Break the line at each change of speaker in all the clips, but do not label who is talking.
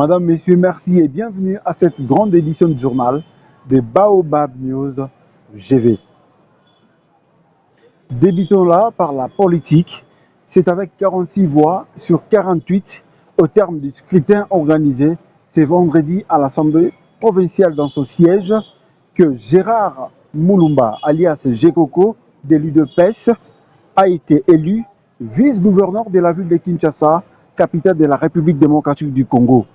Madame, Messieurs, merci et bienvenue à cette grande édition du journal des Baobab News GV. Débutons là par la politique. C'est avec 46 voix sur 48 au terme du scrutin organisé ce vendredi à l'Assemblée provinciale dans son siège que Gérard Moulumba, alias Gekoko, d'élu de PES, a été élu vice-gouverneur de la ville de Kinshasa, capitale de la République démocratique du Congo.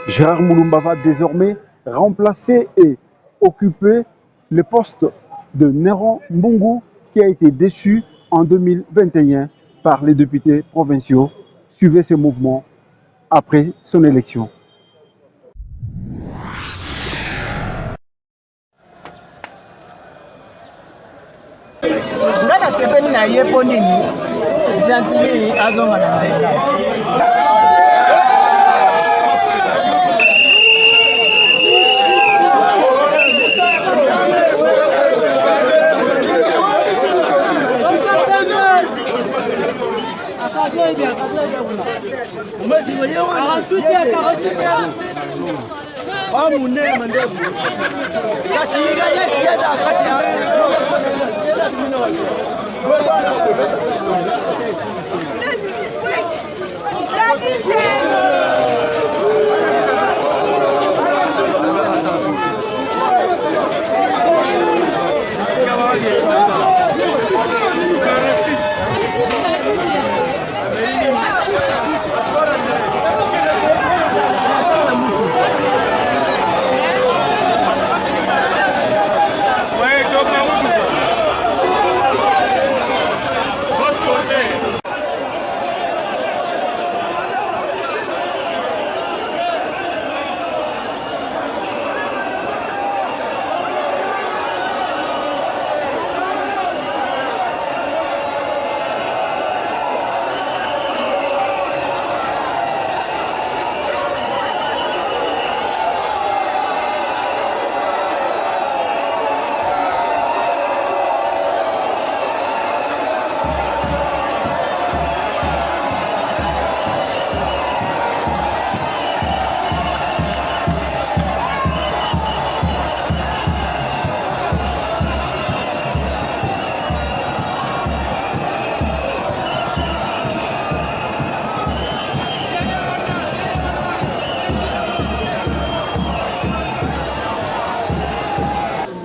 Gérard Moulumba va désormais remplacer et occuper le poste de Néron Mbungu qui a été déchu en 2021 par les députés provinciaux. Suivez ce mouvement après son élection.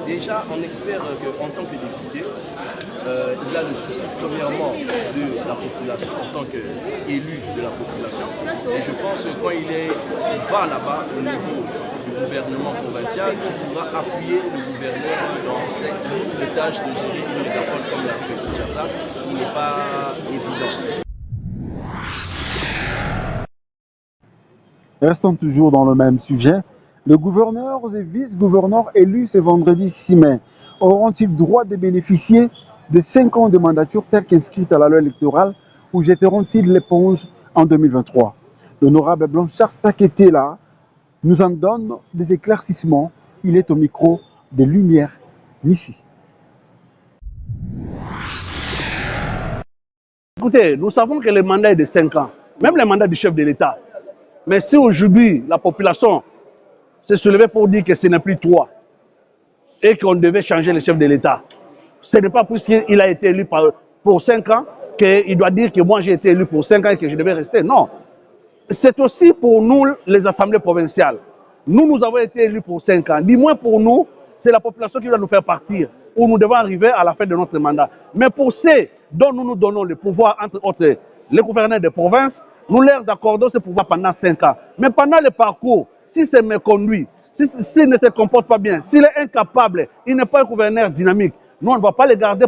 Déjà, on espère qu'en tant que député, il a le souci premièrement de la population en tant qu'élu de la population. Et je pense que quand il va là-bas au niveau du gouvernement provincial, il pourra appuyer le gouverneur dans cette lourde tâche de gérer une mégapole comme la ville de Kinshasa, qui n'est pas évident.
Restons toujours dans le même sujet. Les gouverneurs et vice-gouverneurs élus ce vendredi 6 mai auront-ils droit de bénéficier de 5 ans de mandature telle qu'inscrite à la loi électorale ou jetteront-ils l'éponge en 2023? L'honorable Blanchard Taketela nous en donne des éclaircissements. Il est au micro de Lumière Nissi.
Écoutez, nous savons que le mandat est de 5 ans, même le mandat du chef de l'État. Mais si aujourd'hui la population s'est soulevée pour dire que ce n'est plus 3 et qu'on devait changer le chef de l'État, ce n'est pas puisqu'il a été élu pour 5 ans qu'il doit dire que moi j'ai été élu pour 5 ans et que je devais rester. Non. C'est aussi pour nous les assemblées provinciales. Nous avons été élus pour 5 ans. Du moins pour nous, c'est la population qui doit nous faire partir, où nous devons arriver à la fin de notre mandat. Mais pour ceux dont nous nous donnons le pouvoir, entre autres les gouverneurs de province, nous leur accordons ce pouvoir pendant 5 ans. Mais pendant le parcours, si c'est méconduit, s'il ne se comporte pas bien, s'il est incapable, il n'est pas un gouverneur dynamique, nous on ne va pas le garder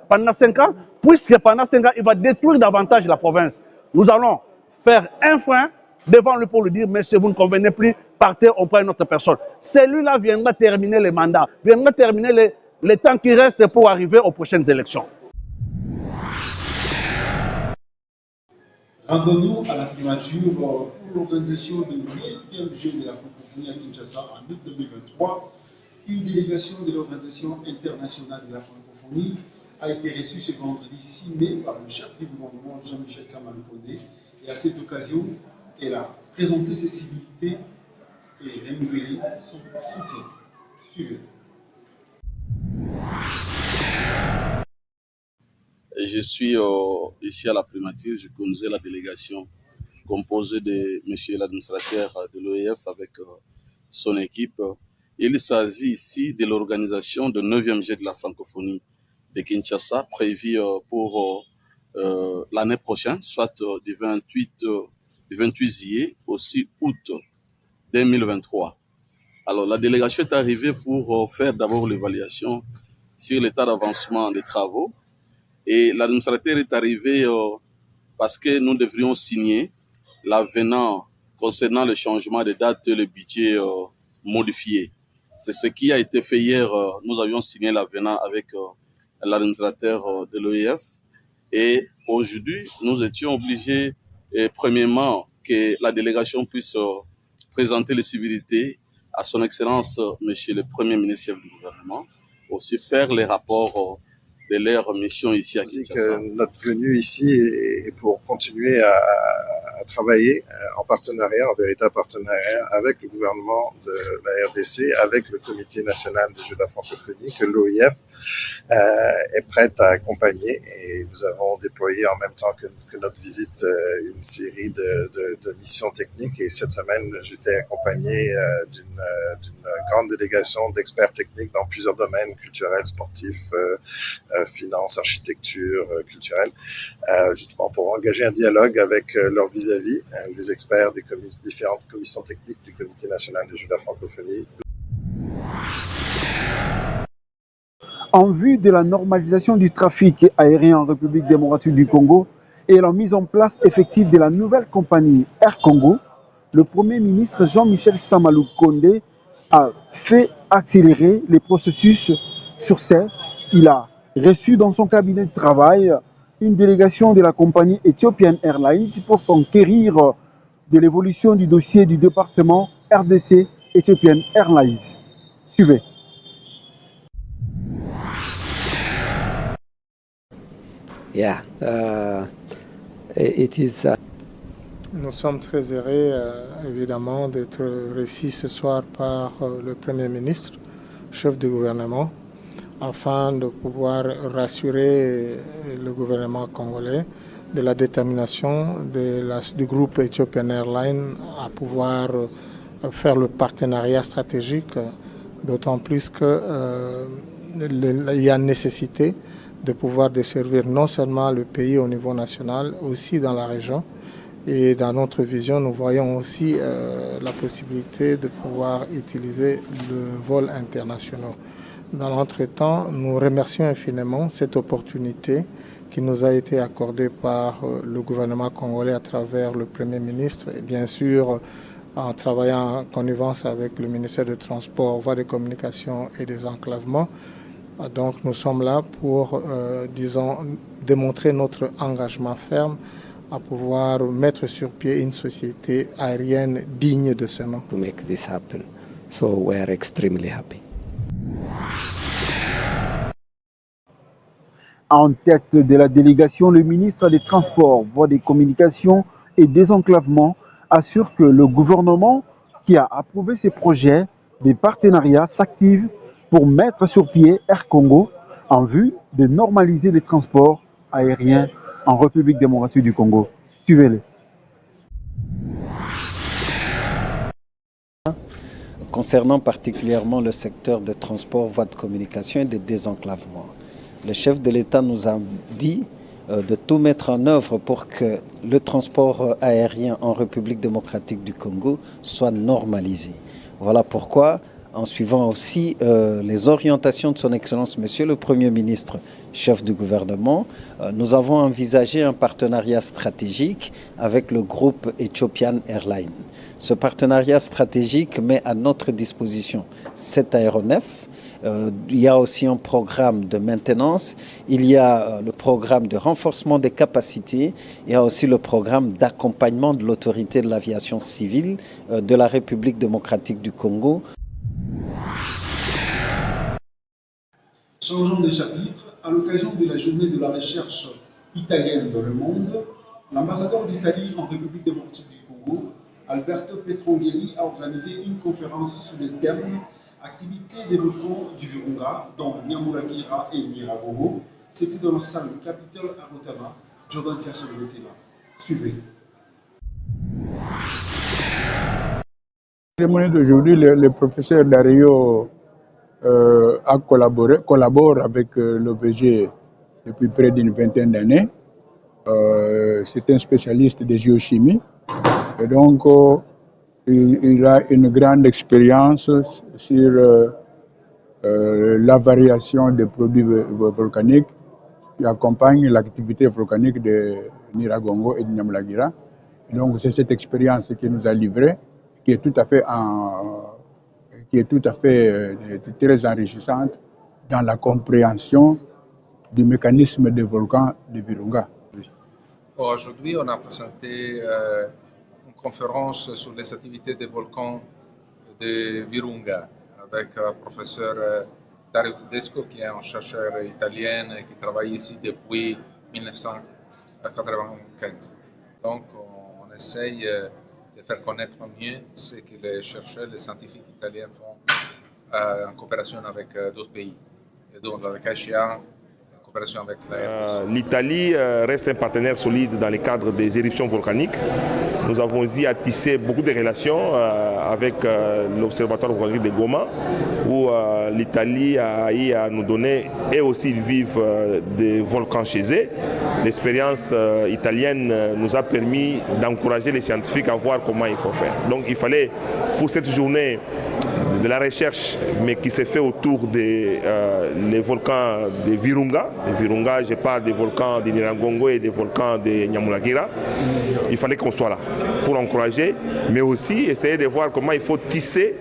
pendant 5 ans, puisque pendant 5 ans, il va détruire davantage la province. Nous allons faire un frein devant lui pour lui dire, monsieur, vous ne convenez plus, partez, on prend une autre personne. Celui-là viendra terminer le mandat, viendra terminer le temps qui reste pour arriver aux prochaines élections.
Rendons-nous à la primature pour l'organisation du 8e Jeu de la francophonie à Kinshasa en août 2023. Une délégation de l'Organisation internationale de la francophonie a été reçue ce vendredi 6 mai par le chef du gouvernement Jean-Michel Sama Lukonde. Et à cette occasion, elle a présenter ses civilités et renouveler son soutien. Suivez.
Je suis ici à la primature, je conduisais la délégation composée de monsieur l'administrateur de l'OIF avec son équipe. Il s'agit ici de l'organisation du 9e jet de la francophonie de Kinshasa, prévu pour l'année prochaine, soit du 28 juillet au 6 août 2023. Alors, la délégation est arrivée pour faire d'abord l'évaluation sur l'état d'avancement des travaux. Et l'administrateur est arrivé parce que nous devrions signer l'avenant concernant le changement de date et le budget modifié. C'est ce qui a été fait hier. Nous avions signé l'avenant avec l'administrateur de l'OIF. Et aujourd'hui, nous étions obligés, premièrement, que la délégation puisse présenter les civilités à son Excellence, Monsieur le Premier ministre chef du gouvernement, aussi faire les rapports de leur mission ici à Kinshasa.
Notre venue ici est pour continuer à travailler en partenariat, en véritable partenariat avec le gouvernement de la RDC, avec le Comité national des Jeux de la francophonie, que l'OIF est prête à accompagner. Et nous avons déployé en même temps que notre visite une série de missions techniques. Et cette semaine, j'étais accompagné d'une grande délégation d'experts techniques dans plusieurs domaines culturels, sportifs, finance, architecture, culturelle, justement pour engager un dialogue avec leurs vis-à-vis, les experts des différentes commissions techniques du Comité national des Jeux de la francophonie.
En vue de la normalisation du trafic aérien en République démocratique du Congo et la mise en place effective de la nouvelle compagnie Air Congo, le Premier ministre Jean-Michel Samalou Kondé a fait accélérer les processus sur ces. Il a reçu dans son cabinet de travail une délégation de la compagnie Ethiopian Airlines pour s'enquérir de l'évolution du dossier du département RDC Ethiopian Airlines. Suivez.
Yeah, it is.
Nous sommes très heureux, évidemment, d'être reçus ce soir par le Premier ministre, chef du gouvernement, afin de pouvoir rassurer le gouvernement congolais de la détermination du groupe Ethiopian Airlines à pouvoir faire le partenariat stratégique, d'autant plus qu'il y a nécessité de pouvoir desservir non seulement le pays au niveau national, aussi dans la région. Et dans notre vision, nous voyons aussi la possibilité de pouvoir utiliser le vol international. Dans l'entretemps, nous remercions infiniment cette opportunité qui nous a été accordée par le gouvernement congolais à travers le Premier ministre et bien sûr en travaillant en connivence avec le ministère des Transports, voies de communication et des enclavements. Donc nous sommes là pour, démontrer notre engagement ferme à pouvoir mettre sur pied une société aérienne digne de ce nom.
To make this happen. So we are extremely happy.
En tête de la délégation, le ministre des Transports, Voies des Communications et Désenclavement assure que le gouvernement qui a approuvé ces projets des partenariats s'active pour mettre sur pied Air Congo en vue de normaliser les transports aériens en République démocratique du Congo. Suivez-les.
Concernant particulièrement le secteur des transports, voies de communication et de désenclavement, le chef de l'État nous a dit de tout mettre en œuvre pour que le transport aérien en République démocratique du Congo soit normalisé. Voilà pourquoi, en suivant aussi les orientations de son Excellence, Monsieur le Premier ministre, chef du gouvernement, nous avons envisagé un partenariat stratégique avec le groupe Ethiopian Airlines. Ce partenariat stratégique met à notre disposition 7 aéronefs. Il y a aussi un programme de maintenance, il y a le programme de renforcement des capacités, il y a aussi le programme d'accompagnement de l'autorité de l'aviation civile de la République démocratique du Congo.
Changeons de chapitre. À l'occasion de la journée de la recherche italienne dans le monde, l'ambassadeur d'Italie en République démocratique du Congo Alberto Petrongeli a organisé une conférence sur le thème Activité des volcans du Virunga, dont Nyamulagira et Nyiragongo. C'était dans la salle du Capitole à Rotana. Jordan Kassogo était là. Suivez.
Cérémonie d'aujourd'hui, le professeur Dario collabore avec l'OVG depuis près d'une vingtaine d'années. C'est un spécialiste de géochimie et donc il a une grande expérience sur la variation des produits volcaniques qui accompagnent l'activité volcanique de Nyiragongo et de Nyamulagira. Donc c'est cette expérience qui nous a livré, qui est tout à fait très enrichissante dans la compréhension du mécanisme des volcans du Virunga.
Aujourd'hui, on a présenté une conférence sur les activités des volcans de Virunga avec le professeur Dario Tedesco, qui est un chercheur italien qui travaille ici depuis 1995. Donc, on essaye de faire connaître mieux ce que les chercheurs, les scientifiques italiens font en coopération avec d'autres pays. Et donc, dans le cas échéant, en coopération avec la RDC.
L'Italie reste un partenaire solide dans le cadre des éruptions volcaniques. Nous avons aussi à tisser beaucoup de relations avec l'Observatoire volcanique de Goma, où l'Italie a eu à nous donner, et aussi ils vivent des volcans chez eux. L'expérience italienne nous a permis d'encourager les scientifiques à voir comment il faut faire. Donc il fallait, pour cette journée de la recherche, mais qui s'est fait autour des volcans de Virunga. Les Virunga, je parle des volcans de Nyiragongo et des volcans de Nyamulagira. Il fallait qu'on soit là pour encourager, mais aussi essayer de voir comment il faut tisser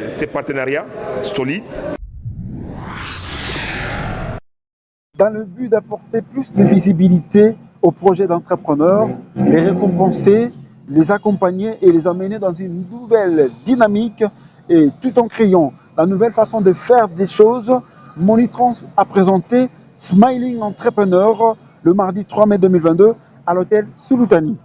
ces partenariats solides.
Dans le but d'apporter plus de visibilité aux projets d'entrepreneurs, les récompenser, les accompagner et les amener dans une nouvelle dynamique, et tout en créant la nouvelle façon de faire des choses, Monitrans a présenté Smiling Entrepreneur le mardi 3 mai 2022 à l'hôtel Sulutani.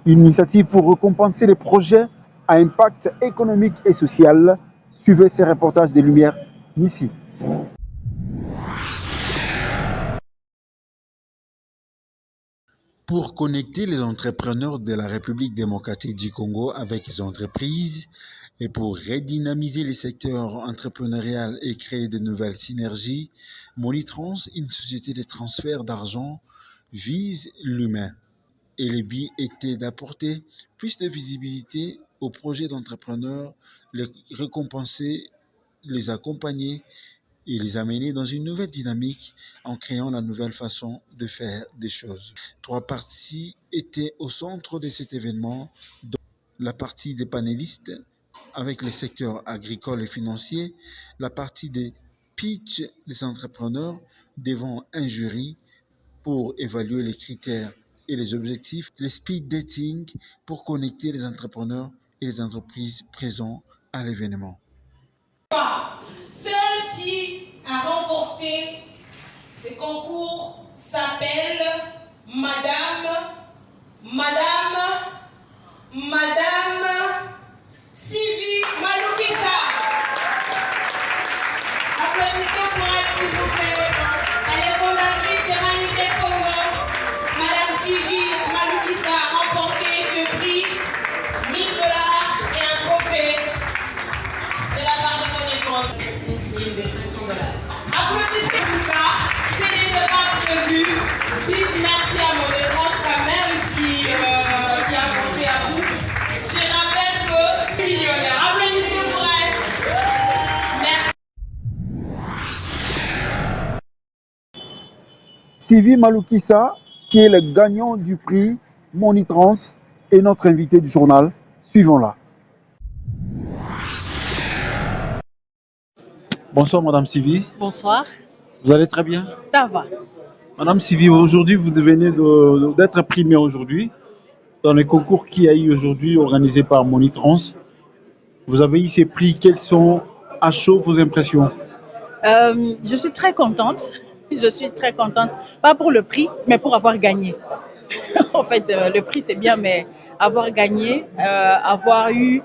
Une initiative pour récompenser les projets à impact économique et social. Suivez ces reportages des Lumières Nissi.
Pour connecter les entrepreneurs de la République démocratique du Congo avec les entreprises et pour redynamiser les secteurs entrepreneurial et créer de nouvelles synergies, Monitrans, une société de transfert d'argent, vise l'humain. Et le but était d'apporter plus de visibilité aux projets d'entrepreneurs, les récompenser, les accompagner et les amener dans une nouvelle dynamique en créant la nouvelle façon de faire des choses. 3 parties étaient au centre de cet événement, dont la partie des panélistes avec les secteurs agricoles et financiers, la partie des pitch des entrepreneurs devant un jury pour évaluer les critères et les objectifs, le speed dating pour connecter les entrepreneurs et les entreprises présents à l'événement.
Celle qui a remporté ce concours s'appelle Madame Sylvie Malukisa. Applaudissez pour elle, s'il vous plaît. Elle est fondatrice de Manité Congo. Madame Sylvie Malukisa a remporté ce prix, $1000 et un trophée de la part de Monitrans. De $500. Applaudissez en tout cas, ce n'est pas prévu. Dites merci à Monitrans quand même qui a pensé à vous. Je rappelle que millionnaire. Applaudissez pour elle. Merci.
Sylvie Malukisa, qui est le gagnant du prix Monitrans, est notre invité du journal. Suivons-la. Bonsoir Madame Sylvie.
Bonsoir,
Vous allez très bien?
ça va.
Madame Sylvie, aujourd'hui vous devenez d'être primée aujourd'hui dans le concours qui a eu aujourd'hui organisé par Monitrans. Vous avez eu ces prix, quelles sont à chaud vos impressions?
Je suis très contente. Je suis très contente, pas pour le prix, mais pour avoir gagné. En fait, le prix c'est bien, mais avoir gagné, avoir eu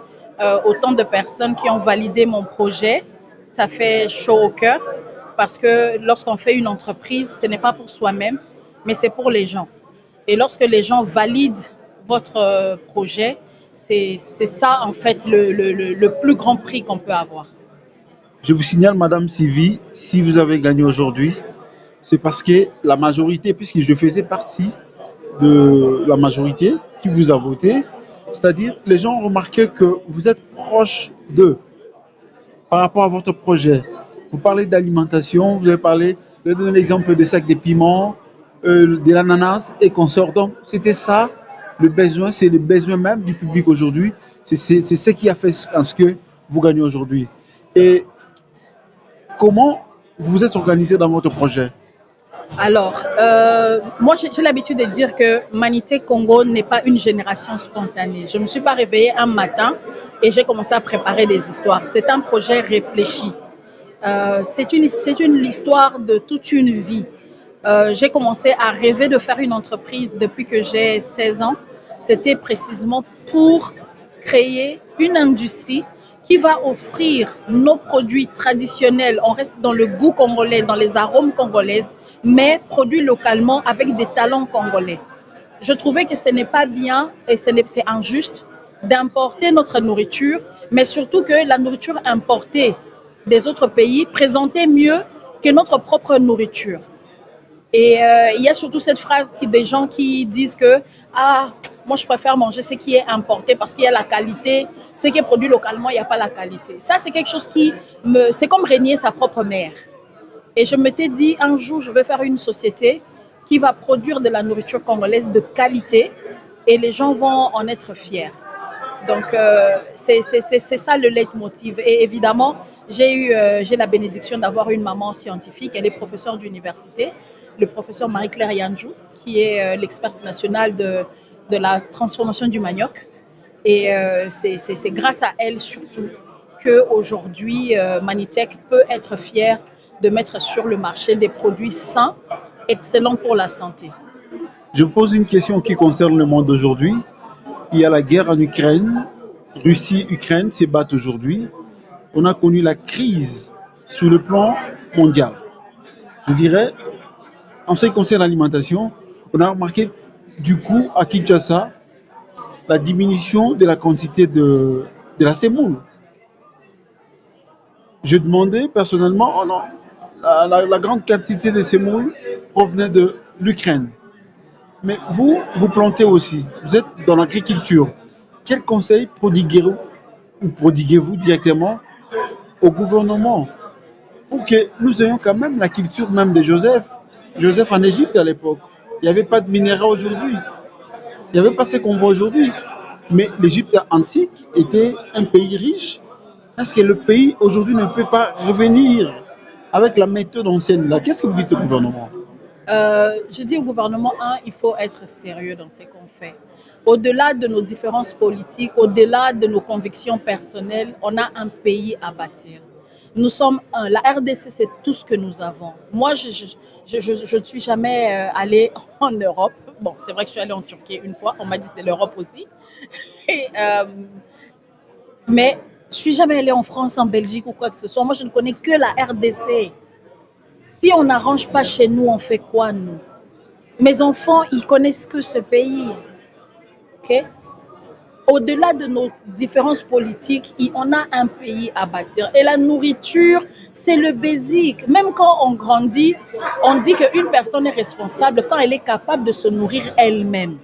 autant de personnes qui ont validé mon projet. Ça fait chaud au cœur parce que lorsqu'on fait une entreprise, ce n'est pas pour soi-même, mais c'est pour les gens. Et lorsque les gens valident votre projet, c'est ça en fait le plus grand prix qu'on peut avoir.
Je vous signale, Madame Sylvie, si vous avez gagné aujourd'hui, c'est parce que la majorité, puisque je faisais partie de la majorité qui vous a voté, c'est-à-dire les gens ont remarqué que vous êtes proche d'eux par rapport à votre projet. Vous parlez d'alimentation, vous avez donné l'exemple des sacs de piments, de l'ananas et consorts. Donc c'était ça le besoin, c'est le besoin même du public aujourd'hui. C'est ce qui a fait en ce que vous gagnez aujourd'hui. Et comment vous êtes organisé dans votre projet?
Alors, moi j'ai l'habitude de dire que Manité Congo n'est pas une génération spontanée. Je ne me suis pas réveillée un matin et j'ai commencé à préparer des histoires. C'est un projet réfléchi. C'est une histoire de toute une vie. J'ai commencé à rêver de faire une entreprise depuis que j'ai 16 ans. C'était précisément pour créer une industrie qui va offrir nos produits traditionnels. On reste dans le goût congolais, dans les arômes congolaises, mais produits localement avec des talents congolais. Je trouvais que ce n'est pas bien et c'est injuste d'importer notre nourriture, mais surtout que la nourriture importée des autres pays présentait mieux que notre propre nourriture. Et il y a surtout cette phrase des gens qui disent que moi je préfère manger ce qui est importé parce qu'il y a la qualité, ce qui est produit localement, il n'y a pas la qualité. Ça c'est quelque chose c'est comme régner sa propre mère. Et je m'étais dit un jour je vais faire une société qui va produire de la nourriture congolaise de qualité et les gens vont en être fiers. Donc c'est ça le leitmotiv. Et évidemment j'ai la bénédiction d'avoir une maman scientifique, elle est professeure d'université. Le professeur Marie-Claire Yanjou, qui est l'experte nationale de la transformation du manioc. Et c'est grâce à elle surtout qu'aujourd'hui, Manitech peut être fier de mettre sur le marché des produits sains, excellents pour la santé.
Je vous pose une question qui concerne le monde d'aujourd'hui. Il y a la guerre en Ukraine. Russie-Ukraine se battent aujourd'hui. On a connu la crise sur le plan mondial. Je dirais, en ce qui concerne l'alimentation, on a remarqué du coup à Kinshasa la diminution de la quantité de la semoule. Je demandais personnellement, la grande quantité de semoule provenait de l'Ukraine. Mais vous plantez aussi, vous êtes dans l'agriculture. Quel conseil prodiguez-vous directement au gouvernement pour que nous ayons quand même la culture même de Joseph en Égypte à l'époque? Il n'y avait pas de minéraux aujourd'hui. Il n'y avait pas ce qu'on voit aujourd'hui. Mais l'Égypte antique était un pays riche. Est-ce que le pays aujourd'hui ne peut pas revenir avec la méthode ancienne là? Qu'est-ce que vous dites au gouvernement?
Je dis au gouvernement, il faut être sérieux dans ce qu'on fait. Au-delà de nos différences politiques, au-delà de nos convictions personnelles, on a un pays à bâtir. Nous sommes un. La RDC, c'est tout ce que nous avons. Moi, je ne suis jamais allée en Europe. Bon, c'est vrai que je suis allée en Turquie une fois. On m'a dit c'est l'Europe aussi. Mais je ne suis jamais allée en France, en Belgique ou quoi que ce soit. Moi, je ne connais que la RDC. Si on n'arrange pas chez nous, on fait quoi, nous? Mes enfants, ils connaissent que ce pays. Okay? Au-delà de nos différences politiques, on a un pays à bâtir. Et la nourriture, c'est le basique. Même quand on grandit, on dit qu'une personne est responsable quand elle est capable de se nourrir elle-même.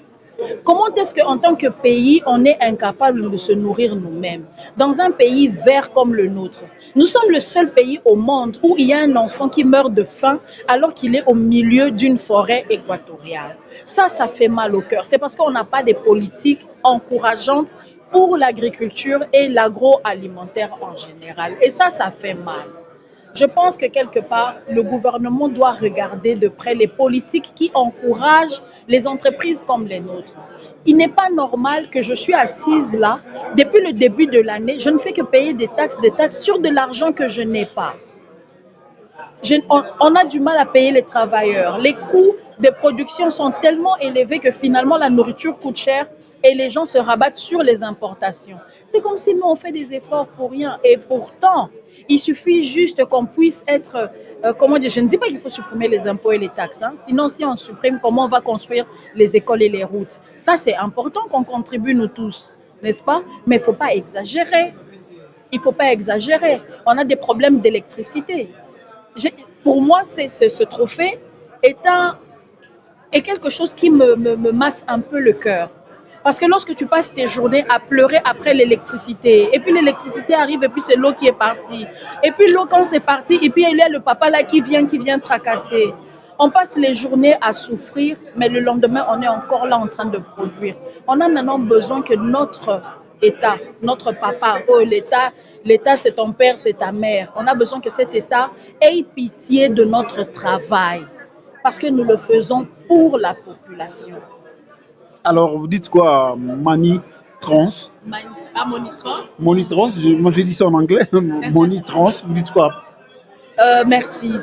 Comment est-ce qu'en tant que pays, on est incapable de se nourrir nous-mêmes? Dans un pays vert comme le nôtre, nous sommes le seul pays au monde où il y a un enfant qui meurt de faim alors qu'il est au milieu d'une forêt équatoriale. Ça fait mal au cœur. C'est parce qu'on n'a pas des politiques encourageantes pour l'agriculture et l'agroalimentaire en général. Et ça fait mal. Je pense que quelque part, le gouvernement doit regarder de près les politiques qui encouragent les entreprises comme les nôtres. Il n'est pas normal que je suis assise là, depuis le début de l'année, je ne fais que payer des taxes sur de l'argent que je n'ai pas. On a du mal à payer les travailleurs. Les coûts de production sont tellement élevés que finalement la nourriture coûte cher et les gens se rabattent sur les importations. C'est comme si nous, on fait des efforts pour rien. Et pourtant, il suffit juste qu'on puisse être... comment dire, je ne dis pas qu'il faut supprimer les impôts et les taxes. Hein. Sinon, si on supprime, comment on va construire les écoles et les routes? Ça, c'est important qu'on contribue, nous tous, n'est-ce pas? Mais il ne faut pas exagérer. Il ne faut pas exagérer. On a des problèmes d'électricité. Pour moi, ce trophée est quelque chose qui me masse un peu le cœur. Parce que lorsque tu passes tes journées à pleurer après l'électricité, et puis l'électricité arrive, et puis c'est l'eau qui est partie. Et puis l'eau, quand c'est parti, et puis il y a le papa là qui vient tracasser. On passe les journées à souffrir, mais le lendemain, on est encore là en train de produire. On a maintenant besoin que notre État, notre papa, oh l'État c'est ton père, c'est ta mère. On a besoin que cet État ait pitié de notre travail, parce que nous le faisons pour la population.
Alors, vous dites quoi, Mani-Trans?
Pas Monitrans.
Monitrans, moi je dis ça en anglais. Monitrans, vous dites quoi?
Merci,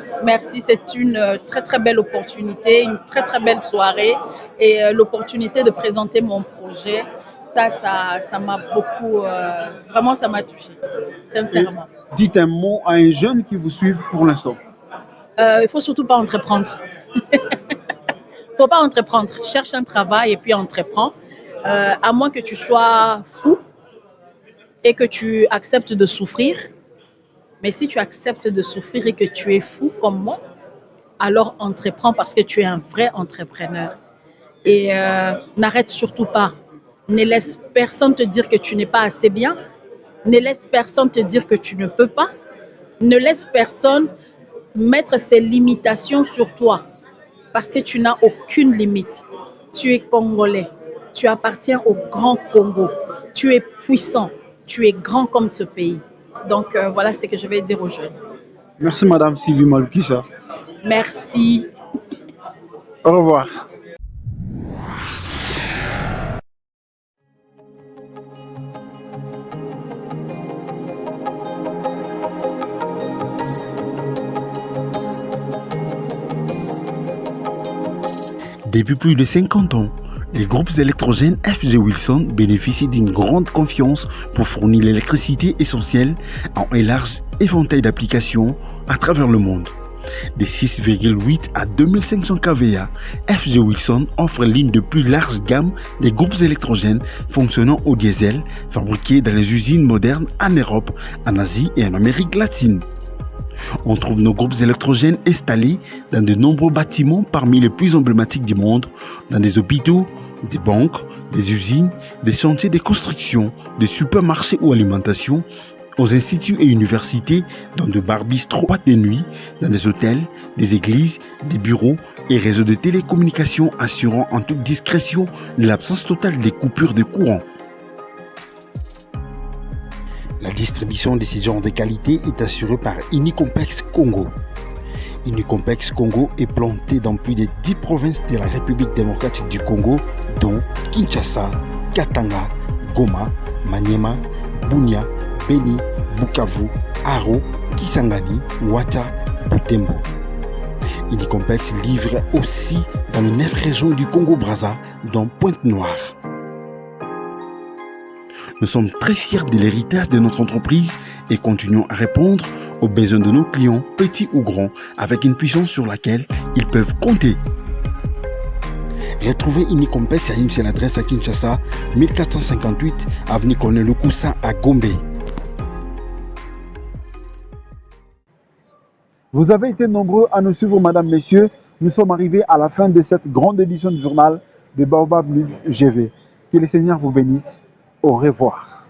c'est une très très belle opportunité, une très très belle soirée et l'opportunité de présenter mon projet, ça m'a beaucoup, vraiment ça m'a touché, sincèrement.
Et dites un mot à un jeune qui vous suit pour l'instant.
Il faut surtout pas entreprendre. Faut pas entreprendre, cherche un travail et puis entreprends, à moins que tu sois fou et que tu acceptes de souffrir. Mais si tu acceptes de souffrir et que tu es fou comme moi, alors entreprends parce que tu es un vrai entrepreneur. Et n'arrête surtout pas. Ne laisse personne te dire que tu n'es pas assez bien. Ne laisse personne te dire que tu ne peux pas. Ne laisse personne mettre ses limitations sur toi. Parce que tu n'as aucune limite. Tu es congolais. Tu appartiens au grand Congo. Tu es puissant. Tu es grand comme ce pays. Donc voilà ce que je vais dire aux jeunes.
Merci Madame Sylvie Malukisa.
Merci.
Au revoir. Depuis plus de 50 ans, les groupes électrogènes FG Wilson bénéficient d'une grande confiance pour fournir l'électricité essentielle en un large éventail d'applications à travers le monde. De 6,8 à 2500 kVA, FG Wilson offre l'une des plus larges gammes des groupes électrogènes fonctionnant au diesel, fabriqués dans les usines modernes en Europe, en Asie et en Amérique latine. On trouve nos groupes électrogènes installés dans de nombreux bâtiments parmi les plus emblématiques du monde, dans des hôpitaux, des banques, des usines, des chantiers de construction, des supermarchés ou alimentation, aux instituts et universités, dans de bars bistrots, boîtes de nuit, dans des hôtels, des églises, des bureaux et réseaux de télécommunications assurant en toute discrétion l'absence totale des coupures de courant. La distribution de ces genres de qualité est assurée par Unicompex Congo. Unicompex Congo est planté dans plus de 10 provinces de la République démocratique du Congo, dont Kinshasa, Katanga, Goma, Maniema, Bunia, Beni, Bukavu, Aro, Kisangani, Ouatta, Butembo. Unicompex livre aussi dans les 9 régions du Congo-Brazza, dont Pointe-Noire. Nous sommes très fiers de l'héritage de notre entreprise et continuons à répondre aux besoins de nos clients, petits ou grands, avec une puissance sur laquelle ils peuvent compter. Retrouvez Unicompex à une seule adresse à Kinshasa, 1458 avenue Colonel Lukusa à Gombe. Vous avez été nombreux à nous suivre, mesdames, messieurs. Nous sommes arrivés à la fin de cette grande édition du journal de Baobab GV. Que le Seigneur vous bénisse. Au revoir.